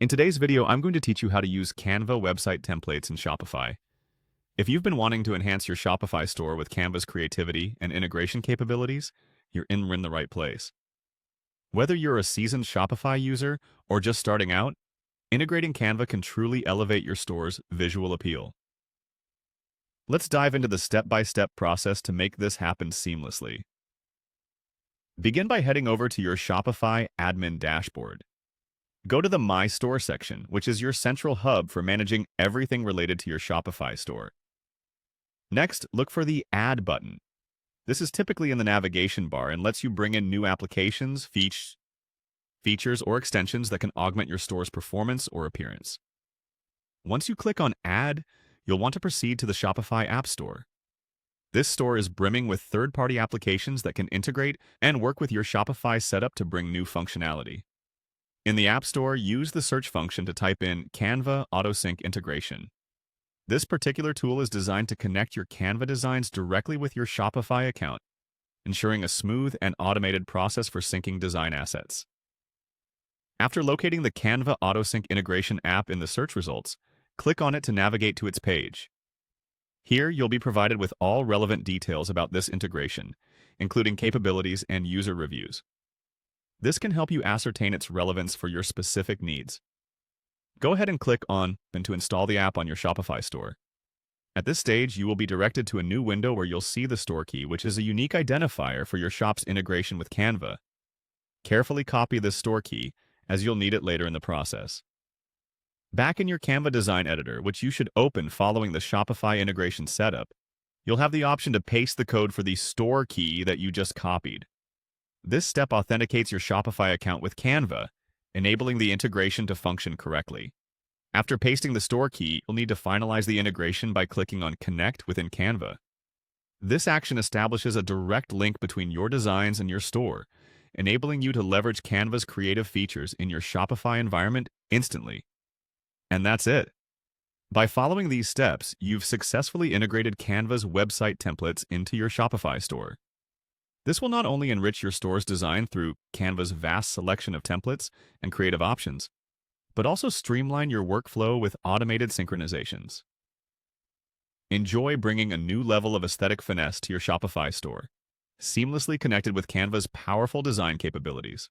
In today's video, I'm going to teach you how to use Canva website templates in Shopify. If you've been wanting to enhance your Shopify store with Canva's creativity and integration capabilities, you're in the right place. Whether you're a seasoned Shopify user or just starting out, integrating Canva can truly elevate your store's visual appeal. Let's dive into the step-by-step process to make this happen seamlessly. Begin by heading over to your Shopify admin dashboard. Go to the My Store section, which is your central hub for managing everything related to your Shopify store. Next, look for the Add button. This is typically in the navigation bar and lets you bring in new applications, features, or extensions that can augment your store's performance or appearance. Once you click on Add, you'll want to proceed to the Shopify App Store. This store is brimming with third-party applications that can integrate and work with your Shopify setup to bring new functionality. In the App Store, use the search function to type in Canva AutoSync Integration. This particular tool is designed to connect your Canva designs directly with your Shopify account, ensuring a smooth and automated process for syncing design assets. After locating the Canva AutoSync Integration app in the search results, click on it to navigate to its page. Here, you'll be provided with all relevant details about this integration, including capabilities and user reviews. This can help you ascertain its relevance for your specific needs. Go ahead and click on to install the app on your Shopify store. At this stage, you will be directed to a new window where you'll see the store key, which is a unique identifier for your shop's integration with Canva. Carefully copy this store key, as you'll need it later in the process. Back in your Canva design editor, which you should open following the Shopify integration setup, you'll have the option to paste the code for the store key that you just copied. This step authenticates your Shopify account with Canva, enabling the integration to function correctly. After pasting the store key, you'll need to finalize the integration by clicking on Connect within Canva. This action establishes a direct link between your designs and your store, enabling you to leverage Canva's creative features in your Shopify environment instantly. And that's it. By following these steps, you've successfully integrated Canva's website templates into your Shopify store. This will not only enrich your store's design through Canva's vast selection of templates and creative options, but also streamline your workflow with automated synchronizations. Enjoy bringing a new level of aesthetic finesse to your Shopify store, seamlessly connected with Canva's powerful design capabilities.